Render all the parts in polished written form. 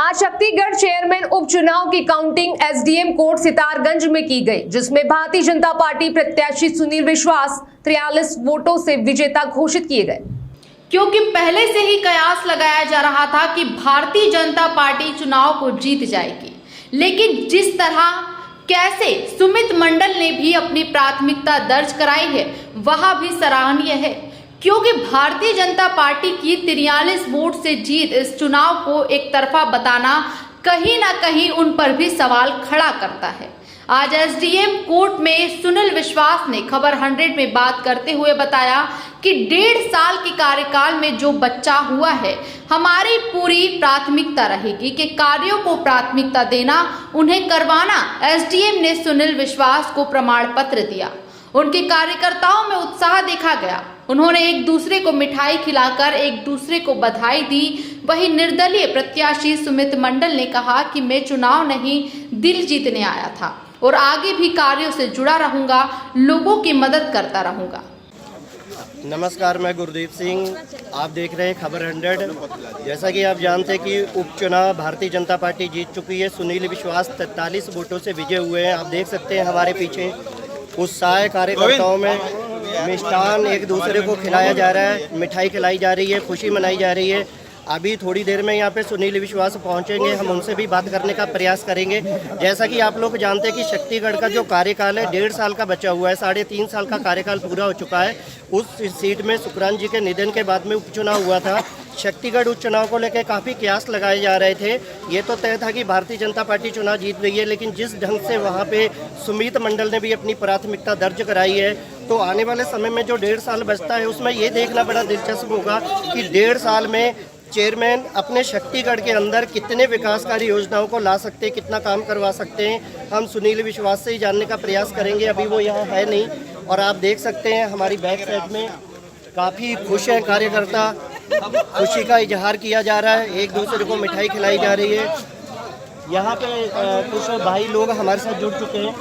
आज छत्तीसगढ़ चेयरमैन उपचुनाव की काउंटिंग एसडीएम कोर्ट सितारगंज में की गई, जिसमें भारतीय जनता पार्टी प्रत्याशी सुनील विश्वास 43 वोटों से विजेता घोषित किए गए। क्योंकि पहले से ही कयास लगाया जा रहा था कि भारतीय जनता पार्टी चुनाव को जीत जाएगी, लेकिन जिस तरह कैसे सुमित मंडल ने भी अपनी प्राथमिकता दर्ज कराई है वह भी सराहनीय है, क्योंकि भारतीय जनता पार्टी की 43 वोट से जीत इस चुनाव को एक तरफा बताना कहीं ना कहीं उन पर भी सवाल खड़ा करता है। आज एसडीएम कोर्ट में सुनील विश्वास ने खबर 100 में बात करते हुए बताया कि 1.5 साल के कार्यकाल में जो बच्चा हुआ है, हमारी पूरी प्राथमिकता रहेगी कि कार्यों को प्राथमिकता देना, उन्हें करवाना। एसडीएम ने सुनील विश्वास को प्रमाण पत्र दिया। उनके कार्यकर्ताओं में उत्साह देखा गया। उन्होंने एक दूसरे को मिठाई खिलाकर एक दूसरे को बधाई दी। वहीं निर्दलीय प्रत्याशी सुमित मंडल ने कहा कि मैं चुनाव नहीं, दिल जीतने आया था और आगे भी कार्यों से जुड़ा रहूंगा, लोगों की मदद करता रहूंगा। नमस्कार, मैं गुरदीप सिंह, आप देख रहे हैं खबर 100। जैसा कि आप जानते हैं कि उपचुनाव भारतीय जनता पार्टी जीत चुकी है। सुनील विश्वास 43 वोटों से विजय हुए हैं। आप देख सकते हैं हमारे पीछे उत्साह कार्यकर्ताओं में। मिष्ठान एक दूसरे को खिलाया जा रहा है, मिठाई खिलाई जा रही है, खुशी मनाई जा रही है। अभी थोड़ी देर में यहाँ पे सुनील विश्वास पहुँचेंगे, हम उनसे भी बात करने का प्रयास करेंगे। जैसा कि आप लोग जानते हैं कि छत्तीसगढ़ का जो कार्यकाल है 1.5 साल का बचा हुआ है, 3.5 साल का कार्यकाल पूरा हो चुका है। उस सीट में सुकरान जी के निधन के बाद में उपचुनाव हुआ था। छत्तीसगढ़ उपचुनाव को लेकर काफ़ी कयास लगाए जा रहे थे। ये तो तय था कि भारतीय जनता पार्टी चुनाव जीत गई है, लेकिन जिस ढंग से वहाँ पे सुमित मंडल ने भी अपनी प्राथमिकता दर्ज कराई है, तो आने वाले समय में जो 1.5 साल बचता है उसमें ये देखना बड़ा दिलचस्प होगा कि 1.5 साल में चेयरमैन अपने छत्तीसगढ़ के अंदर कितने विकासकारी योजनाओं को ला सकते हैं, कितना काम करवा सकते हैं। हम सुनील विश्वास से ही जानने का प्रयास करेंगे। अभी वो यहाँ है नहीं, और आप देख सकते हैं हमारी बैक साइड में काफ़ी खुश हैं कार्यकर्ता। खुशी का इजहार किया जा रहा है, एक दूसरे को मिठाई खिलाई जा रही है। यहाँ पे कुछ भाई लोग हमारे साथ जुड़ चुके हैं।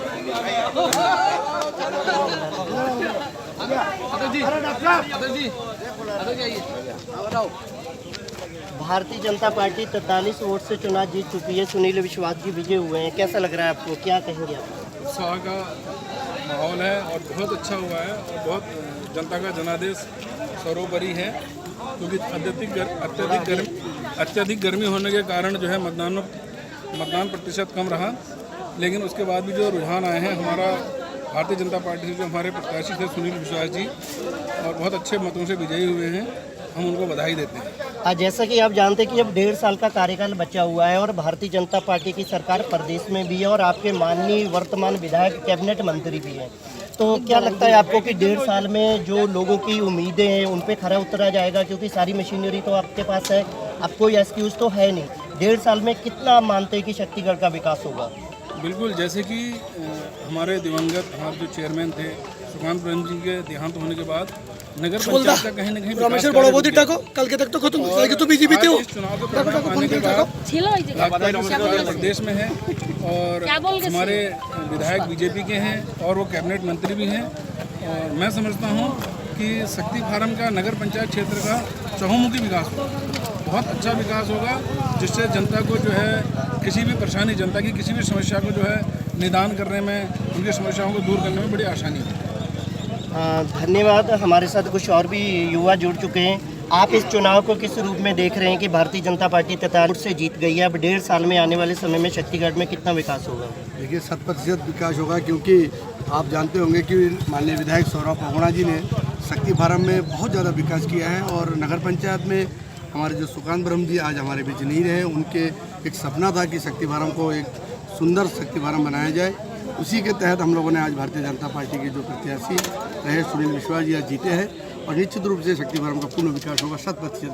भारतीय जनता पार्टी 43 वोट से चुनाव जीत चुकी है। सुनील विश्वास जी विजय हुए हैं, कैसा लग रहा है आपको, क्या कहेंगे आप? उत्साह का माहौल है और बहुत अच्छा हुआ है और बहुत जनता का जनादेश सर्वोपरि है, क्योंकि अत्यधिक गर्मी होने के कारण जो है मतदान प्रतिशत कम रहा, लेकिन उसके बाद भी जो रुझान आए हैं हमारा भारतीय जनता पार्टी से जो हमारे प्रत्याशी थे सुनील विश्वास जी, और बहुत अच्छे मतों से विजयी हुए हैं, हम उनको बधाई देते हैं। जैसा कि आप जानते हैं कि अब 1.5 साल का कार्यकाल बचा हुआ है और भारतीय जनता पार्टी की सरकार प्रदेश में भी है और आपके माननीय वर्तमान विधायक कैबिनेट मंत्री भी हैं, तो क्या लगता है आपको कि 1.5 साल में जो लोगों की उम्मीदें हैं उन पे खरा उतरा जाएगा? क्योंकि सारी मशीनरी तो आपके पास है, अब कोई एक्सक्यूज तो है नहीं। 1.5 साल में कितना मानते हैं कि छत्तीसगढ़ का विकास होगा? बिल्कुल, जैसे कि हमारे दिवंगत हमारे जो चेयरमैन थे सुकांत ब्रह्म जी के देहांत होने के बाद नगर पंचायत का कहीं न कहीं कल के तक तो खत्म हो जाएगी, तो बीजेपी तो चुनाव के परिणाम आने के बाद प्रदेश में है और हमारे विधायक बीजेपी के हैं और वो कैबिनेट मंत्री भी हैं। और मैं समझता हूँ कि शक्ति फार्म का नगर पंचायत क्षेत्र का चहुमुखी विकास होगा, बहुत अच्छा विकास होगा, जिससे जनता को जो है किसी भी परेशानी, जनता की किसी भी समस्या को जो है निदान करने में, उनकी समस्याओं को दूर करने में बड़ी आसानी होगी। धन्यवाद। हमारे साथ कुछ और भी युवा जुड़ चुके हैं। आप इस चुनाव को किस रूप में देख रहे हैं कि भारतीय जनता पार्टी 43 से जीत गई है? अब 1.5 साल में आने वाले समय में छत्तीसगढ़ में कितना विकास होगा? देखिए 100% विकास होगा, क्योंकि आप जानते होंगे कि माननीय विधायक सौरभ पहुणा जी ने शक्ति फार्म में बहुत ज़्यादा विकास किया है, और नगर पंचायत में हमारे जो सुकांत ब्रह्म जी आज हमारे बीच नहीं रहे, उनके एक सपना था कि शक्ति फार्म को एक सुंदर शक्ति फार्म बनाया जाए। उसी के तहत हम लोगों ने आज भारतीय जनता पार्टी के जो प्रत्याशी रहे सुनील विश्वास जी आज जीते हैं, और निश्चित रूप से शक्ति फार्म का पूर्ण विकास होगा 100%।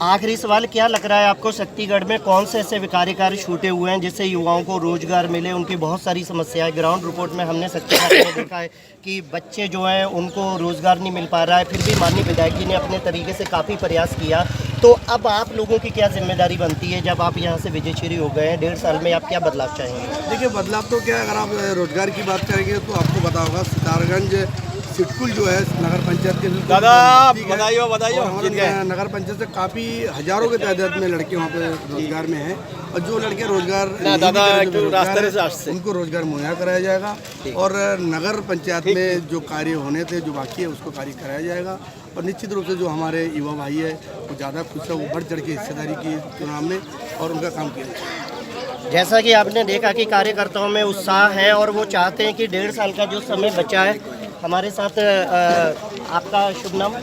आखिरी सवाल, क्या लग रहा है आपको छत्तीसगढ़ में कौन से ऐसे विकास कार्य छूटे हुए हैं जिससे युवाओं को रोजगार मिले? उनकी बहुत सारी समस्याएं ग्राउंड रिपोर्ट में हमने छत्तीसगढ़ में देखा है कि बच्चे जो हैं उनको रोजगार नहीं मिल पा रहा है, फिर भी माननीय विधायक जी ने अपने तरीके से काफ़ी प्रयास किया। तो अब आप लोगों की क्या जिम्मेदारी बनती है जब आप यहाँ से विजयश्री हो गए हैं? 1.5 साल में आप क्या बदलाव चाहेंगे? देखिए बदलाव तो क्या, अगर आप रोजगार की बात करेंगे तो आपको पता होगा सितारगंज सिटकुल जो है नगर पंचायत के दादा नज़दीक है। बधाई हो और हमारे जीत गए। नगर पंचायत से काफ़ी हजारों की तादाद में लड़के वहाँ पे रोजगार में हैं और जो लड़के रोजगार नहीं भी दादा, करें, एक जो बेरोजगार रास्ते हैं, से रास्ते। उनको रोजगार मुहैया कराया जाएगा और नगर पंचायत में जो कार्य होने थे जो बाकी है उसको कार्य कराया जाएगा। और निश्चित रूप से जो हमारे युवा भाई है वो ज़्यादा खुद से बढ़ चढ़ के हिस्सेदारी की चुनाव में और उनका काम किया जाएगा। जैसा कि आपने देखा कि कार्यकर्ताओं में उत्साह है और वो चाहते हैं कि 1.5 साल का जो समय बचा है। हमारे साथ आपका शुभ नाम?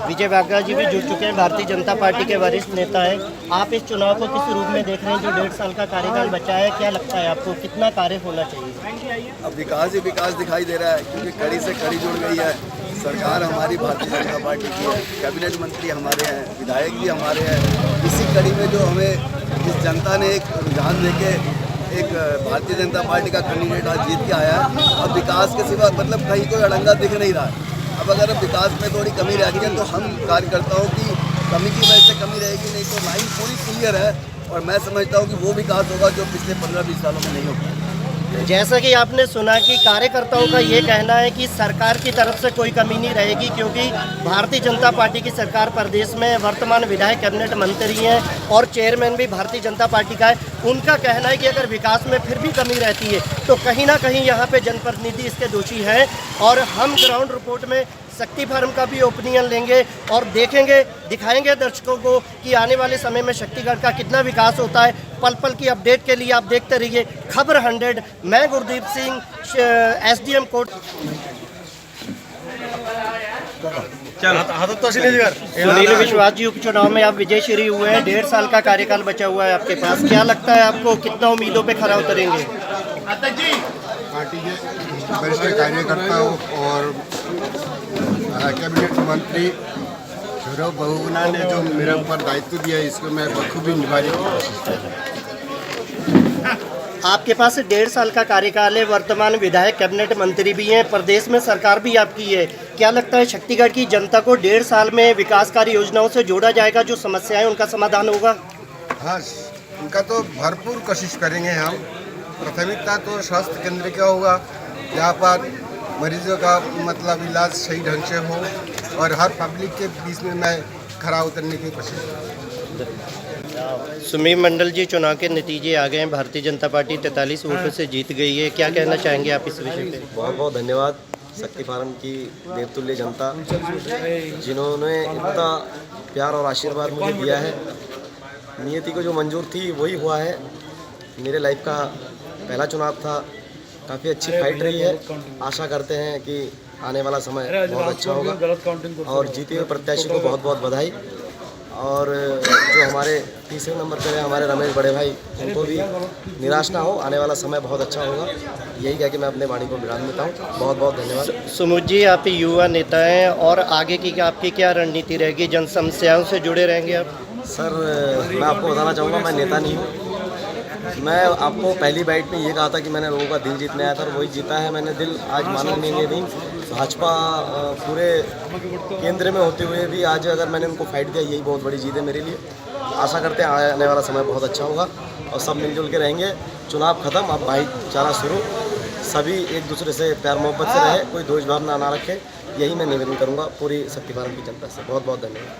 विजय बागा जी भी जुड़ चुके हैं, भारतीय जनता पार्टी के वरिष्ठ नेता हैं। आप इस चुनाव को किस रूप में देख रहे हैं? जो 1.5 साल का कार्यकाल बचा है, क्या लगता है आपको कितना कार्य होना चाहिए? अब विकास ही विकास दिखाई दे रहा है क्योंकि कड़ी से कड़ी जुड़ गई है। सरकार हमारी भारतीय जनता पार्टी की है, कैबिनेट मंत्री हमारे हैं, विधायक भी हमारे हैं। इसी कड़ी में जो हमें इस जनता ने एक रुझान देके एक भारतीय जनता पार्टी का कैंडिडेट आज जीत के आया है। अब विकास के सिवा मतलब कहीं कोई अड़ंगा दिख नहीं रहा है। अब अगर विकास में थोड़ी कमी रह गई है तो हम कार्यकर्ताओं की कमी की वजह से कमी रहेगी, नहीं तो लाइन पूरी क्लियर है। और मैं समझता हूँ कि वो विकास होगा जो पिछले 15-20 सालों में नहीं हो पाया। जैसा कि आपने सुना कि कार्यकर्ताओं का ये कहना है कि सरकार की तरफ से कोई कमी नहीं रहेगी, क्योंकि भारतीय जनता पार्टी की सरकार प्रदेश में वर्तमान विधायक कैबिनेट मंत्री हैं और चेयरमैन भी भारतीय जनता पार्टी का है। उनका कहना है कि अगर विकास में फिर भी कमी रहती है तो कहीं ना कहीं यहाँ पे जनप्रतिनिधि इसके दोषी हैं। और हम ग्राउंड रिपोर्ट में शक्ति फार्म का भी ओपिनियन लेंगे और देखेंगे, दिखाएंगे दर्शकों को कि आने वाले समय में शक्तिगढ़ का कितना विकास होता है। पल पल की अपडेट के लिए आप देखते रहिए खबर 100। मैं गुरदीप सिंह, SDM कोर्ट। सुनील विश्वास जी, उपचुनाव में आप विजयश्री हुए हैं, 1.5 साल का कार्यकाल बचा हुआ है आपके पास। क्या लगता है आपको कितना उम्मीदों पे खरा उतरेंगे? पार्टी के वरिष्ठ कार्यकर्ताओं और कैबिनेट मंत्री सौरभ बहुगुणा ने जो मेरे ऊपर दायित्व दिया है इसको मैं बखूबी निभाने की कोशिश कर रहा हूँ। आपके पास 1.5 साल का कार्यकाल है, वर्तमान विधायक कैबिनेट मंत्री भी हैं, प्रदेश में सरकार भी आपकी है। क्या लगता है शक्तिगढ़ की जनता को 1.5 साल में विकास कार्य योजनाओं से जोड़ा जाएगा? जो समस्याएं उनका समाधान होगा? हाँ, उनका तो भरपूर कोशिश करेंगे हम। प्राथमिकता तो स्वास्थ्य केंद्र का होगा, जहाँ पर मरीजों का मतलब इलाज सही ढंग से हो और हर पब्लिक के बीच में मैं खरा उतरने की कोशिश करूँगा। सुमीर मंडल जी, चुनाव के नतीजे आ गए हैं, भारतीय जनता पार्टी 43 वोटों से जीत गई है। क्या कहना चाहेंगे आप इस विषय पे? बहुत बहुत धन्यवाद शक्ति फार्म की देवतुल्य जनता, जिन्होंने इतना प्यार और आशीर्वाद मुझे दिया है। नियति को जो मंजूर थी वही हुआ है। मेरे लाइफ का पहला चुनाव था, काफ़ी अच्छी फाइट रही है। आशा करते हैं कि आने वाला समय बहुत अच्छा होगा और जीते हुए प्रत्याशी को बहुत बहुत बधाई। और जो हमारे तीसरे नंबर पर है हमारे रमेश बड़े भाई, उनको भी निराश ना हो, आने वाला समय बहुत अच्छा होगा। यही कह के मैं अपने वाणी को विराम देता हूँ। बहुत बहुत धन्यवाद। सुमुद जी, आप युवा नेता हैं और आगे की आपकी क्या रणनीति रहेगी? जन समस्याओं से जुड़े रहेंगे आप? सर, मैं आपको बताना चाहूँगा, मैं नेता नहीं हूँ। मैं आपको पहली बाइट में ये कहा था कि मैंने लोगों का दिल जीतने आया था और वही जीता है मैंने दिल। आज मानेंगे भी, भाजपा पूरे केंद्र में होते हुए भी आज अगर मैंने उनको फाइट दिया, यही बहुत बड़ी जीत है मेरे लिए। आशा करते हैं आने वाला समय बहुत अच्छा होगा और सब मिलजुल के रहेंगे। चुनाव खत्म, अब भाईचारा शुरू। सभी एक दूसरे से प्यार मोहब्बत से रहे, कोई द्वेष भावना ना रखे, यही मैं निवेदन करूँगा पूरी शक्ति फार्म की जनता से। बहुत बहुत धन्यवाद।